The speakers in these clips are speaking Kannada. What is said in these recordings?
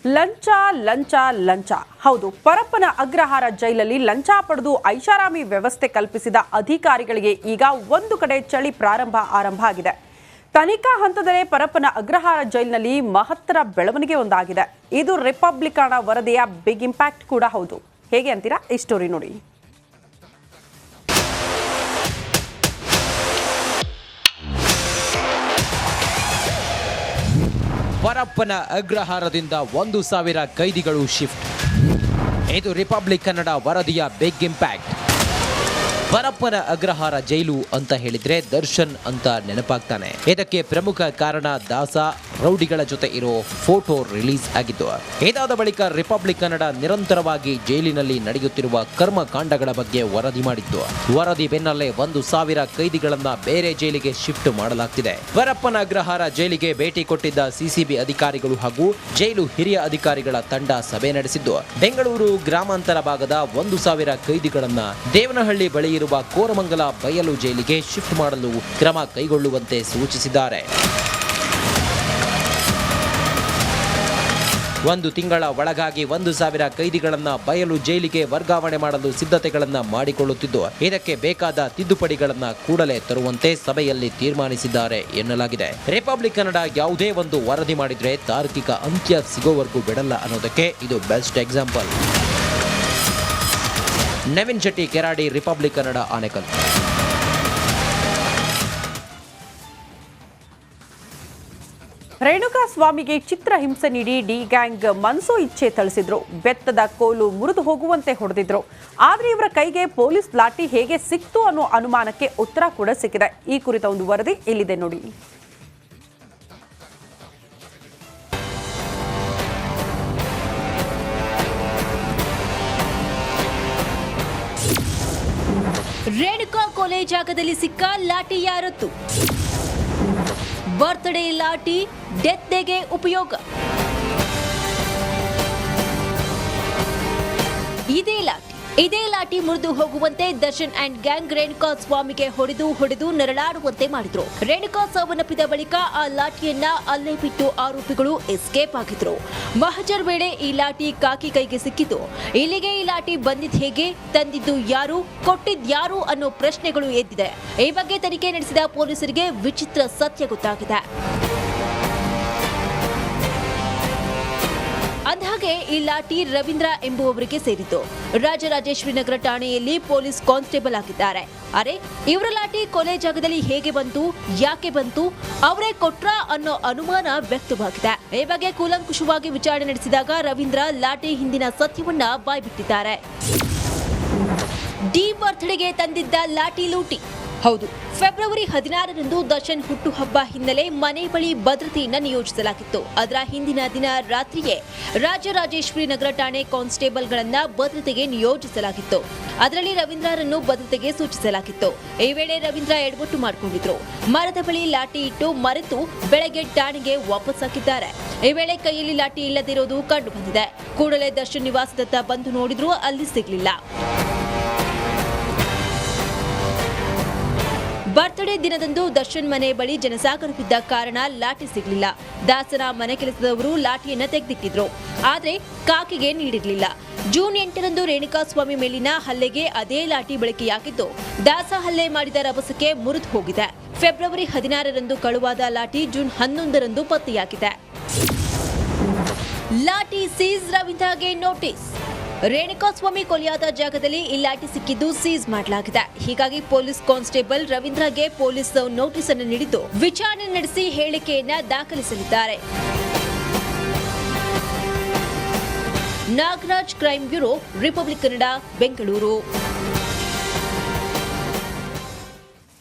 ಲಂಚ ಲಂಚ ಲಂಚ ಹೌದು, ಪರಪ್ಪನ ಅಗ್ರಹಾರ ಜೈಲಲ್ಲಿ ಲಂಚ ಪಡೆದು ಐಷಾರಾಮಿ ವ್ಯವಸ್ಥೆ ಕಲ್ಪಿಸಿದ ಅಧಿಕಾರಿಗಳಿಗೆ ಈಗ ಒಂದು ಕಡೆ ಚಳಿ ಆರಂಭ ಆಗಿದೆ. ತನಿಖಾ ಹಂತದಲ್ಲೇ ಪರಪ್ಪನ ಅಗ್ರಹಾರ ಜೈಲಿನಲ್ಲಿ ಮಹತ್ತರ ಬೆಳವಣಿಗೆ ಒಂದಾಗಿದೆ. ಇದು ರಿಪಬ್ಲಿಕನ್ ವರದಿಯ ಬಿಗ್ ಇಂಪ್ಯಾಕ್ಟ್ ಕೂಡ ಹೌದು. ಹೇಗೆ ಅಂತೀರಾ? ಈ ಸ್ಟೋರಿ ನೋಡಿ. ಪರಪ್ಪನ ಅಗ್ರಹಾರದಿಂದ 1,000 ಕೈದಿಗಳು ಶಿಫ್ಟ್. ಇದು ರಿಪಬ್ಲಿಕ್ ಕನ್ನಡ ವರದಿಯ ಬಿಗ್ ಇಂಪ್ಯಾಕ್ಟ್. ಪರಪ್ಪನ ಅಗ್ರಹಾರ ಜೈಲು ಅಂತ ಹೇಳಿದ್ರೆ ದರ್ಶನ್ ಅಂತ ನೆನಪಾಗ್ತಾನೆ. ಇದಕ್ಕೆ ಪ್ರಮುಖ ಕಾರಣ ದಾಸ ರೌಡಿಗಳ ಜೊತೆ ಇರೋ ಫೋಟೋ ರಿಲೀಸ್ ಆಗಿದ್ದು. ಇದಾದ ಬಳಿಕ ರಿಪಬ್ಲಿಕ್ ಕನ್ನಡ ನಿರಂತರವಾಗಿ ಜೈಲಿನಲ್ಲಿ ನಡೆಯುತ್ತಿರುವ ಕರ್ಮಕಾಂಡಗಳ ಬಗ್ಗೆ ವರದಿ ಮಾಡಿದ್ದು. ವರದಿ ಬೆನ್ನಲ್ಲೇ 1,000 ಕೈದಿಗಳನ್ನ ಬೇರೆ ಜೈಲಿಗೆ ಶಿಫ್ಟ್ ಮಾಡಲಾಗ್ತಿದೆ. ಪರಪ್ಪನ ಅಗ್ರಹಾರ ಜೈಲಿಗೆ ಭೇಟಿ ಕೊಟ್ಟಿದ್ದ ಸಿಸಿಬಿ ಅಧಿಕಾರಿಗಳು ಹಾಗೂ ಜೈಲು ಹಿರಿಯ ಅಧಿಕಾರಿಗಳ ತಂಡ ಸಭೆ ನಡೆಸಿದ್ದು, ಬೆಂಗಳೂರು ಗ್ರಾಮಾಂತರ ಭಾಗದ 1,000 ಕೈದಿಗಳನ್ನ ದೇವನಹಳ್ಳಿ ಬಳಿ ಇರುವ ಕೋರಮಂಗಲ ಬಯಲು ಜೈಲಿಗೆ ಶಿಫ್ಟ್ ಮಾಡಲು ಕ್ರಮ ಕೈಗೊಳ್ಳುವಂತೆ ಸೂಚಿಸಿದ್ದಾರೆ. 1 ತಿಂಗಳ ಒಳಗಾಗಿ 1,000 ಕೈದಿಗಳನ್ನ ಬಯಲು ಜೈಲಿಗೆ ವರ್ಗಾವಣೆ ಮಾಡಲು ಸಿದ್ಧತೆಗಳನ್ನ ಮಾಡಿಕೊಳ್ಳುತ್ತಿದ್ದು, ಇದಕ್ಕೆ ಬೇಕಾದ ತಿದ್ದುಪಡಿಗಳನ್ನ ಕೂಡಲೇ ತರುವಂತೆ ಸಭೆಯಲ್ಲಿ ತೀರ್ಮಾನಿಸಿದ್ದಾರೆ ಎನ್ನಲಾಗಿದೆ. ರಿಪಬ್ಲಿಕ್ ಕನ್ನಡ ಯಾವುದೇ ಒಂದು ವರದಿ ಮಾಡಿದ್ರೆ ತಾರ್ಕಿಕ ಅಂತ್ಯ ಸಿಗೋವರೆಗೂ ಬಿಡಲ್ಲ ಅನ್ನೋದಕ್ಕೆ ಇದು best example. Naveen Shetty, Keradi, republic Kannada, Anekal. Renuka ಸ್ವಾಮಿಗೆ ಚಿತ್ರಹಿಂಸೆ ನೀಡಿ ಡಿ ಗ್ಯಾಂಗ್ ಮನಸೋ ಇಚ್ಛೆ ಥಳಿಸಿದ್ರು. ಬೆತ್ತದ ಕೋಲು ಮುರಿದು ಹೋಗುವಂತೆ ಹೊಡೆದಿದ್ರು. ಆದ್ರೆ ಇವರ ಕೈಗೆ ಪೊಲೀಸ್ ಲಾಠಿ ಹೇಗೆ ಸಿಕ್ತು ಅನ್ನೋ ಅನುಮಾನಕ್ಕೆ ಉತ್ತರ ಕೂಡ ಸಿಕ್ಕಿದೆ. ಈ ಕುರಿತ ಒಂದು ವರದಿ ಇಲ್ಲಿದೆ ನೋಡಿ. ರೇಣುಕಾ ಕೊಲೆ ಜಾಗದಲ್ಲಿ ಸಿಕ್ಕ ಲಾಠಿ ಯಾರತ್ತು? ಬರ್ತ್ಡೇ ಲಾಠಿ ಡೆತ್ ಡೇಗೆ ಉಪಯೋಗ. ಇದೇ ಲಾಠಿ ಮುರಿದು ಹೋಗುವಂತೆ ದರ್ಶನ್ ಅಂಡ್ ಗ್ಯಾಂಗ್ ರೇಣುಕಾ ಸ್ವಾಮಿಗೆ ಹೊಡೆದು ನರಳಾಡುವಂತೆ ಮಾಡಿದ್ರು. ರೇಣುಕಾ ಸಾವನ್ನಪ್ಪಿದ ಬಳಿಕ ಆ ಲಾಠಿಯನ್ನ ಅಲ್ಲೇ ಬಿಟ್ಟು ಆರೋಪಿಗಳು ಎಸ್ಕೇಪ್ ಆಗಿದ್ರು. ಮಹಜರ್ ವೇಳೆ ಈ ಲಾಠಿ ಕಾಕಿ ಕೈಗೆ ಸಿಕ್ಕಿತು. ಇಲ್ಲಿಗೆ ಈ ಲಾಠಿ ಬಂದಿದ್ ಹೇಗೆ, ತಂದಿದ್ದು ಯಾರು, ಕೊಟ್ಟಿದ್ಯಾರು ಅನ್ನೋ ಪ್ರಶ್ನೆಗಳು ಎದ್ದಿದೆ. ಈ ಬಗ್ಗೆ ತನಿಖೆ ನಡೆಸಿದ ಪೊಲೀಸರಿಗೆ ವಿಚಿತ್ರ ಸತ್ಯ ಗೊತ್ತಾಗಿದೆ. ಅಂದಹಾಗೆ ಈ ಲಾಠಿ ರವೀಂದ್ರ ಎಂಬುವವರಿಗೆ ಸೇರಿತು. ರಾಜರಾಜೇಶ್ವರಿ ನಗರ ಠಾಣೆಯಲ್ಲಿ ಪೊಲೀಸ್ ಕಾನ್ಸ್ಟೇಬಲ್ ಆಗಿದ್ದಾರೆ. ಅರೆ, ಇವರ ಲಾಠಿ ಕೊಲೆ ಜಾಗದಲ್ಲಿ ಹೇಗೆ ಬಂತು, ಯಾಕೆ ಬಂತು, ಅವರೇ ಕೊಟ್ರಾ ಅನ್ನೋ ಅನುಮಾನ ವ್ಯಕ್ತವಾಗಿದೆ. ಈ ಬಗ್ಗೆ ಕೂಲಂಕುಷವಾಗಿ ವಿಚಾರಣೆ ನಡೆಸಿದಾಗ ರವೀಂದ್ರ ಲಾಠಿ ಹಿಂದಿನ ಸತ್ಯವನ್ನ ಬಾಯ್ಬಿಟ್ಟಿದ್ದಾರೆ. ಡಿ ಬರ್ತ್ಡೇಗೆ ತಂದಿದ್ದ ಲಾಠಿ ಲೂಟಿ. ಹೌದು, ಫೆಬ್ರವರಿ 16ರಂದು ದರ್ಶನ್ ಹುಟ್ಟುಹಬ್ಬ ಹಿನ್ನೆಲೆ ಮನೆ ಬಳಿ ಭದ್ರತೆಯನ್ನ ನಿಯೋಜಿಸಲಾಗಿತ್ತು. ಅದರ ಹಿಂದಿನ ದಿನ ರಾತ್ರಿಯೇ ರಾಜರಾಜೇಶ್ವರಿ ನಗರ ಠಾಣೆ ಕಾನ್ಸ್ಟೇಬಲ್ಗಳನ್ನ ಭದ್ರತೆಗೆ ನಿಯೋಜಿಸಲಾಗಿತ್ತು. ಅದರಲ್ಲಿ ರವೀಂದ್ರರನ್ನು ಭದ್ರತೆಗೆ ಸೂಚಿಸಲಾಗಿತ್ತು. ಈ ವೇಳೆ ರವೀಂದ್ರ ಎಡವಟ್ಟು ಮಾಡಿಕೊಂಡಿದ್ರು. ಮರದ ಬಳಿ ಲಾಠಿ ಇಟ್ಟು ಮರೆತು ಬೆಳಗ್ಗೆ ಠಾಣೆಗೆ ವಾಪಸ್ ಹಾಕಿದ್ದಾರೆ. ಈ ವೇಳೆ ಕೈಯಲ್ಲಿ ಲಾಠಿ ಇಲ್ಲದಿರೋದು ಕಂಡು ಬಂದಿದೆ. ಕೂಡಲೇ ದರ್ಶನ್ ನಿವಾಸದತ್ತ ಬಂದು ನೋಡಿದ್ರು, ಅಲ್ಲಿ ಸಿಗಲಿಲ್ಲ. ಬರ್ತ್ಡೇ ದಿನದಂದು ದರ್ಶನ್ ಮನೆ ಬಳಿ ಜನಸಾಗರವಿದ್ದ ಕಾರಣ ಲಾಠಿ ಸಿಗಲಿಲ್ಲ. ದಾಸನ ಮನೆ ಕೆಲಸದವರು ಲಾಠಿಯನ್ನ ತೆಗೆದಿಟ್ಟಿದ್ರು, ಆದ್ರೆ ಕಾಕಿಗೆ ನೀಡಿರಲಿಲ್ಲ. ಜೂನ್ 8ರಂದು ರೇಣುಕಾ ಸ್ವಾಮಿ ಮೇಲಿನ ಹಲ್ಲೆಗೆ ಅದೇ ಲಾಠಿ ಬಳಕೆಯಾಗಿದ್ದು, ದಾಸ ಹಲ್ಲೆ ಮಾಡಿದ ರಭಸಕ್ಕೆ ಮುರಿದು ಹೋಗಿದೆ. ಫೆಬ್ರವರಿ 16ರಂದು ಕಳುವಾದ ಲಾಠಿ ಜೂನ್ 11ರಂದು ಪತ್ತೆಯಾಗಿದೆ. ಲಾಠಿ ಸೀಸ್, ರವೀಂದ್ರಗೆ ನೋಟಿಸ್. ರೇಣುಕಾ ಸ್ವಾಮಿ ಕೊಲೆಯಾದ ಜಾಗದಲ್ಲಿ ಈ ಲಾಠಿ ಸಿಕ್ಕಿದ್ದು ಸೀಸ್ ಮಾಡಲಾಗಿದೆ. ಹೀಗಾಗಿ ಪೊಲೀಸ್ ಕಾನ್ಸ್ಟೇಬಲ್ ರವೀಂದ್ರಗೆ ಪೊಲೀಸ್ ನೋಟಿಸ್ ಅನ್ನು ನೀಡಿದ್ದು ವಿಚಾರಣೆ ನಡೆಸಿ ಹೇಳಿಕೆಯನ್ನ ದಾಖಲಿಸಲಿದ್ದಾರೆ. Nagaraj, crime bureau, republic Kannada, Bengaluru.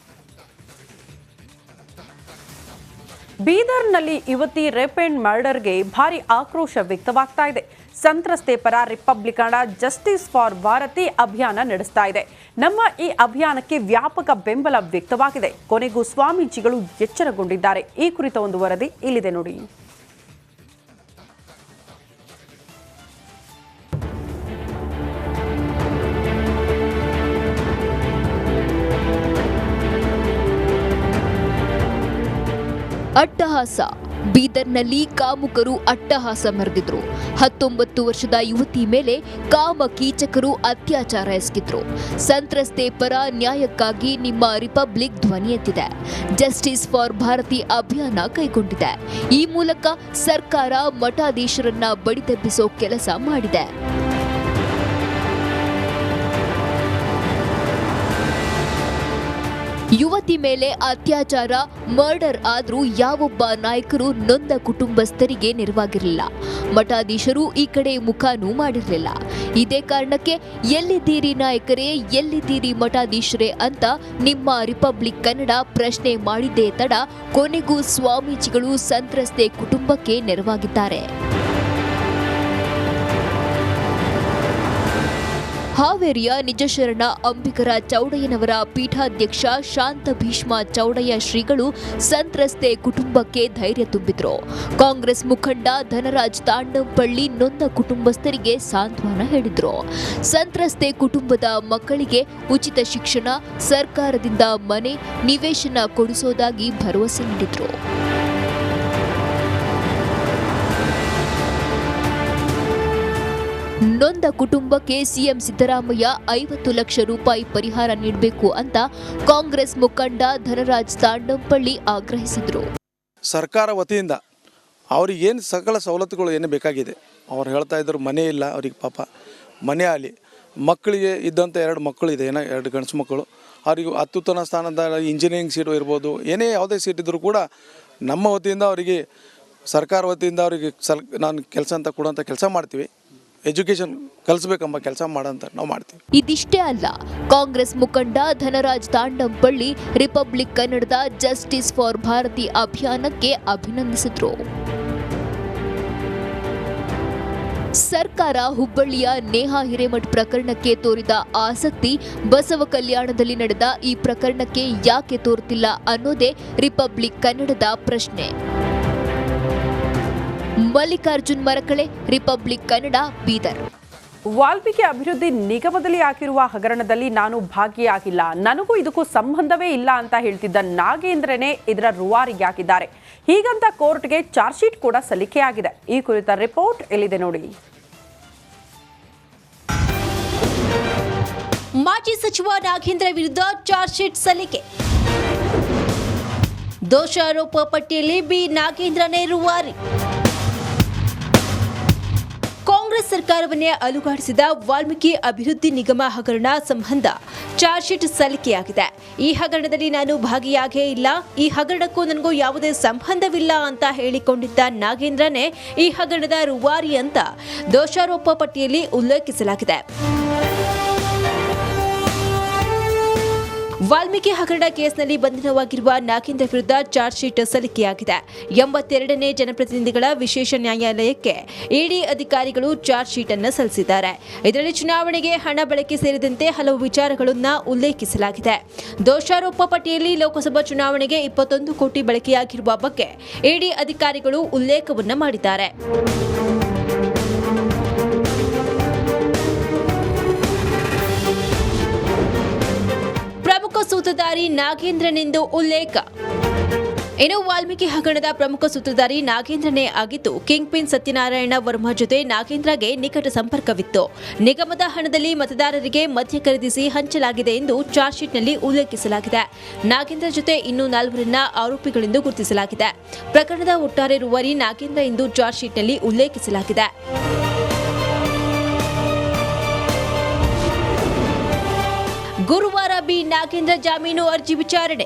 ಬೀದರ್ನಲ್ಲಿ ಯುವತಿ ರೇಪ್ ಅಂಡ್ ಮರ್ಡರ್ಗೆ ಭಾರಿ ಆಕ್ರೋಶ ವ್ಯಕ್ತವಾಗ್ತಾ ಇದೆ. ಸಂತ್ರಸ್ತೆ ಪರ ರಿಪಬ್ಲಿಕನ್ ಜಸ್ಟಿಸ್ ಫಾರ್ ಭಾರತಿ ಅಭಿಯಾನ ನಡೆಸ್ತಾ ಇದೆ. ನಮ್ಮ ಈ ಅಭಿಯಾನಕ್ಕೆ ವ್ಯಾಪಕ ಬೆಂಬಲ ವ್ಯಕ್ತವಾಗಿದೆ. ಕೊನೆಗೂ ಸ್ವಾಮೀಜಿಗಳು ಎಚ್ಚರಗೊಂಡಿದ್ದಾರೆ. ಈ ಕುರಿತ ಒಂದು ವರದಿ ಇಲ್ಲಿದೆ ನೋಡಿ. ಅಟ್ಟಹಾಸ. ಬೀದರ್ನಲ್ಲಿ ಕಾಮುಕರು ಅಟ್ಟಹಾಸ ಮೆರೆದಿದ್ರು. 19 ವರ್ಷದ ಯುವತಿ ಮೇಲೆ ಕಾಮ ಕೀಚಕರು ಅತ್ಯಾಚಾರ ಎಸಗಿದ್ರು. ಸಂತ್ರಸ್ತೆ ಪರ ನ್ಯಾಯಕ್ಕಾಗಿ ನಿಮ್ಮ ರಿಪಬ್ಲಿಕ್ ಧ್ವನಿ ಎತ್ತಿದೆ. ಜಸ್ಟಿಸ್ ಫಾರ್ ಭಾರತಿ ಅಭಿಯಾನ ಕೈಗೊಂಡಿದೆ. ಈ ಮೂಲಕ ಸರ್ಕಾರ ಮಠಾಧೀಶರನ್ನ ಬಡಿದೆಬ್ಬಿಸೋ ಕೆಲಸ ಮಾಡಿದೆ. ಯುವತಿ ಮೇಲೆ ಅತ್ಯಾಚಾರ, ಮರ್ಡರ್ ಆದ್ರೂ ಯಾವೊಬ್ಬ ನಾಯಕರು ನೊಂದ ಕುಟುಂಬಸ್ಥರಿಗೆ ನೆರವಾಗಿರಲಿಲ್ಲ. ಮಠಾಧೀಶರು ಈ ಕಡೆ ಮುಖನೂ ಮಾಡಿರಲಿಲ್ಲ. ಇದೇ ಕಾರಣಕ್ಕೆ ಎಲ್ಲಿದ್ದೀರಿ ನಾಯಕರೇ, ಎಲ್ಲಿದ್ದೀರಿ ಮಠಾಧೀಶರೇ ಅಂತ ನಿಮ್ಮ ರಿಪಬ್ಲಿಕ್ ಕನ್ನಡ ಪ್ರಶ್ನೆ ಮಾಡಿದ್ದೇ ತಡ ಕೊನೆಗೂ ಸ್ವಾಮೀಜಿಗಳು ಸಂತ್ರಸ್ತೆ ಕುಟುಂಬಕ್ಕೆ ನೆರವಾಗಿದ್ದಾರೆ. ಹಾವೇರಿಯ ನಿಜಶರಣ ಅಂಬಿಕರ ಚೌಡಯ್ಯನವರ ಪೀಠಾಧ್ಯಕ್ಷ ಶಾಂತ ಭೀಷ್ಮ ಚೌಡಯ್ಯ ಶ್ರೀಗಳು ಸಂತ್ರಸ್ತೆ ಕುಟುಂಬಕ್ಕೆ ಧೈರ್ಯ ತುಂಬಿದ್ರು. ಕಾಂಗ್ರೆಸ್ ಮುಖಂಡ ಧನರಾಜ್ ತಾಂಡಂಪಳ್ಳಿ ನೊಂದ ಕುಟುಂಬಸ್ಥರಿಗೆ ಸಾಂತ್ವನ ಹೇಳಿದ್ರು. ಸಂತ್ರಸ್ತೆ ಕುಟುಂಬದ ಮಕ್ಕಳಿಗೆ ಉಚಿತ ಶಿಕ್ಷಣ, ಸರ್ಕಾರದಿಂದ ಮನೆ, ನಿವೇಶನ ಕೊಡಿಸೋದಾಗಿ ಭರವಸೆ ನೀಡಿದ್ರು. ನೊಂದ ಕುಟುಂಬಕ್ಕೆ ಸಿಎಂ ಸಿದ್ದರಾಮಯ್ಯ 50 ಲಕ್ಷ ರೂಪಾಯಿ ಪರಿಹಾರ ನೀಡಬೇಕು ಅಂತ ಕಾಂಗ್ರೆಸ್ ಮುಖಂಡ ಧನರಾಜ್ ತಾಂಡಂಪಳ್ಳಿ ಆಗ್ರಹಿಸಿದರು. ಸರ್ಕಾರ ವತಿಯಿಂದ ಅವ್ರಿಗೆ ಏನು ಸಕಲ ಸವಲತ್ತುಗಳು ಏನು ಬೇಕಾಗಿದೆ, ಅವ್ರು ಹೇಳ್ತಾ ಇದ್ರು ಮನೆ ಇಲ್ಲ ಅವ್ರಿಗೆ, ಪಾಪ ಮನೆ ಆಗಲಿ, ಮಕ್ಕಳಿಗೆ ಇದ್ದಂಥ 2 ಮಕ್ಕಳು ಇದೆ, 2 ಗಂಡಸು ಮಕ್ಕಳು, ಅವರಿಗೆ ಅತ್ಯುತ್ತಮ ಸ್ಥಾನದ ಇಂಜಿನಿಯರಿಂಗ್ ಸೀಟು ಇರ್ಬೋದು, ಏನೇ ಯಾವುದೇ ಸೀಟ್ ಇದ್ದರೂ ಕೂಡ ನಮ್ಮ ವತಿಯಿಂದ ಅವರಿಗೆ, ಸರ್ಕಾರ ವತಿಯಿಂದ ಅವರಿಗೆ ನಾನು ಕೆಲಸ ಅಂತ ಕೊಡೋಂಥ ಕೆಲಸ ಮಾಡ್ತೀವಿ. ಎಜುಕೇಷನ್ ಕಲಿಸ್ಬೇಕೆಂಬ ಕೆಲಸ ಮಾಡೋಂಥ ನಾವು ಮಾಡ್ತೀವಿ. ಇದಿಷ್ಟೇ ಅಲ್ಲ, ಕಾಂಗ್ರೆಸ್ ಮುಖಂಡ ಧನರಾಜ್ ತಾಂಡಂಪಳ್ಳಿ ರಿಪಬ್ಲಿಕ್ ಕನ್ನಡದ ಜಸ್ಟಿಸ್ ಫಾರ್ ಭಾರತಿ ಅಭಿಯಾನಕ್ಕೆ ಅಭಿನಂದಿಸಿದ್ರು. ಸರ್ಕಾರ ಹುಬ್ಬಳ್ಳಿಯ ನೇಹಾ ಹಿರೇಮಠ್ ಪ್ರಕರಣಕ್ಕೆ ತೋರಿದ ಆಸಕ್ತಿ ಬಸವ ಕಲ್ಯಾಣದಲ್ಲಿ ನಡೆದ ಈ ಪ್ರಕರಣಕ್ಕೆ ಯಾಕೆ ತೋರುತ್ತಿಲ್ಲ ಅನ್ನೋದೇ ರಿಪಬ್ಲಿಕ್ ಕನ್ನಡದ ಪ್ರಶ್ನೆ. ಮಲ್ಲಿಕಾರ್ಜುನ್ ಮರಕಳೆ, ರಿಪಬ್ಲಿಕ್ ಕನ್ನಡ, ಬೀದರ್. ವಾಲ್ಮೀಕಿ ಅಭಿವೃದ್ಧಿ ನಿಗಮದಲ್ಲಿ ಆಗಿರುವ ಹಗರಣದಲ್ಲಿ ನಾನು ಭಾಗಿಯಾಗಿಲ್ಲ, ನನಗೂ ಇದಕ್ಕೂ ಸಂಬಂಧವೇ ಇಲ್ಲ ಅಂತ ಹೇಳ್ತಿದ್ದ ನಾಗೇಂದ್ರನೇ ಇದರ ರೂವಾರಿಯಾಗಿದ್ದಾರೆ. ಹೀಗಂತ ಕೋರ್ಟ್ಗೆ ಚಾರ್ಜ್ ಶೀಟ್ ಕೂಡ ಸಲ್ಲಿಕೆಯಾಗಿದೆ. ಈ ಕುರಿತ ರಿಪೋರ್ಟ್ ಎಲ್ಲಿದೆ ನೋಡಿ. ಮಾಜಿ ಸಚಿವ ನಾಗೇಂದ್ರ ವಿರುದ್ಧ ಚಾರ್ಜ್ ಶೀಟ್ ಸಲ್ಲಿಕೆ. ದೋಷಾರೋಪ ಪಟ್ಟಿಯಲ್ಲಿ ಬಿ ನಾಗೇಂದ್ರನೇ ರೂವಾರಿ. ಕಾಂಗ್ರೆಸ್ ಸರ್ಕಾರವನ್ನೇ ಅಲುಗಾಡಿಸಿದ ವಾಲ್ಮೀಕಿ ಅಭಿವೃದ್ಧಿ ನಿಗಮ ಹಗರಣ ಸಂಬಂಧ ಚಾರ್ಜ್ ಶೀಟ್ ಸಲ್ಲಿಕೆಯಾಗಿದೆ. ಈ ಹಗರಣದಲ್ಲಿ ನಾನು ಭಾಗಿಯಾಗೇ ಇಲ್ಲ, ಈ ಹಗರಣಕ್ಕೂ ನನಗೂ ಯಾವುದೇ ಸಂಬಂಧವಿಲ್ಲ ಅಂತ ಹೇಳಿಕೊಂಡಿದ್ದ ನಾಗೇಂದ್ರನೇ ಈ ಹಗರಣದ ರೂವಾರಿ ಅಂತ ದೋಷಾರೋಪ ಪಟ್ಟಿಯಲ್ಲಿ ಉಲ್ಲೇಖಿಸಲಾಗಿದೆ. ವಾಲ್ಮೀಕಿ ಹಗರಣ ಕೇಸ್ನಲ್ಲಿ ಬಂಧನವಾಗಿರುವ ನಾಗೇಂದ್ರ ವಿರುದ್ಧ ಚಾರ್ಜ್ ಶೀಟ್ ಸಲ್ಲಿಕೆಯಾಗಿದೆ. 82ನೇ ಜನಪ್ರತಿನಿಧಿಗಳ ವಿಶೇಷ ನ್ಯಾಯಾಲಯಕ್ಕೆ ಇಡಿ ಅಧಿಕಾರಿಗಳು ಚಾರ್ಜ್ ಶೀಟ್ ಅನ್ನು ಸಲ್ಲಿಸಿದ್ದಾರೆ. ಇದರಲ್ಲಿ ಚುನಾವಣೆಗೆ ಹಣ ಬಳಕೆ ಸೇರಿದಂತೆ ಹಲವು ವಿಚಾರಗಳನ್ನು ಉಲ್ಲೇಖಿಸಲಾಗಿದೆ. ದೋಷಾರೋಪ ಪಟ್ಟಿಯಲ್ಲಿ ಲೋಕಸಭಾ ಚುನಾವಣೆಗೆ 21 ಕೋಟಿ ಬಳಕೆಯಾಗಿರುವ ಬಗ್ಗೆ ಇಡಿ ಅಧಿಕಾರಿಗಳು ಉಲ್ಲೇಖವನ್ನು ಮಾಡಿದ್ದಾರೆ. ಪ್ರಮುಖ ಸೂತ್ರಧಾರಿ ನಾಗೇಂದ್ರನೆಂದು ಉಲ್ಲೇಖ. ಇನ್ನು ವಾಲ್ಮೀಕಿ ಹಗರಣದ ಪ್ರಮುಖ ಸೂತ್ರಧಾರಿ ನಾಗೇಂದ್ರನೇ ಆಗಿದ್ದು, ಕಿಂಗ್ ಪಿನ್ ಸತ್ಯನಾರಾಯಣ ವರ್ಮಾ ಜೊತೆ ನಾಗೇಂದ್ರಗೆ ನಿಕಟ ಸಂಪರ್ಕವಿತ್ತು. ನಿಗಮದ ಹಣದಲ್ಲಿ ಮತದಾರರಿಗೆ ಮದ್ಯ ಖರೀದಿಸಿ ಹಂಚಲಾಗಿದೆ ಎಂದು ಚಾರ್ಜ್ ಶೀಟ್ನಲ್ಲಿ ಉಲ್ಲೇಖಿಸಲಾಗಿದೆ. ನಾಗೇಂದ್ರ ಜೊತೆ ಇನ್ನೂ 4ರನ್ನ ಆರೋಪಿಗಳೆಂದು ಗುರುತಿಸಲಾಗಿದೆ. ಪ್ರಕರಣದ ಒಟ್ಟಾರೆ ರೂವಾರಿ ನಾಗೇಂದ್ರ ಎಂದು ಚಾರ್ಜ್ ಶೀಟ್ನಲ್ಲಿ ಉಲ್ಲೇಖಿಸಲಾಗಿದೆ. ಗುರುವಾರ ಬಿ ನಾಗೇಂದ್ರ ಜಾಮೀನು ಅರ್ಜಿ ವಿಚಾರಣೆ.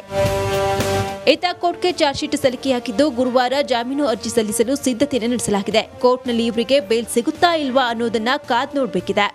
ಇತ್ತ ಕೋರ್ಟ್ಗೆ ಚಾರ್ಜ್ ಶೀಟ್ ಸಲ್ಲಿಕೆಯಾಗಿದ್ದು, ಗುರುವಾರ ಜಾಮೀನು ಅರ್ಜಿ ಸಲ್ಲಿಸಲು ಸಿದ್ಧತೆಯನ್ನು ನಡೆಸಲಾಗಿದೆ. ಕೋರ್ಟ್ನಲ್ಲಿ ಇವರಿಗೆ ಬೇಲ್ ಸಿಗುತ್ತಾ ಇಲ್ವಾ ಅನ್ನೋದನ್ನ ಕಾದ್ ನೋಡಬೇಕಿದೆ.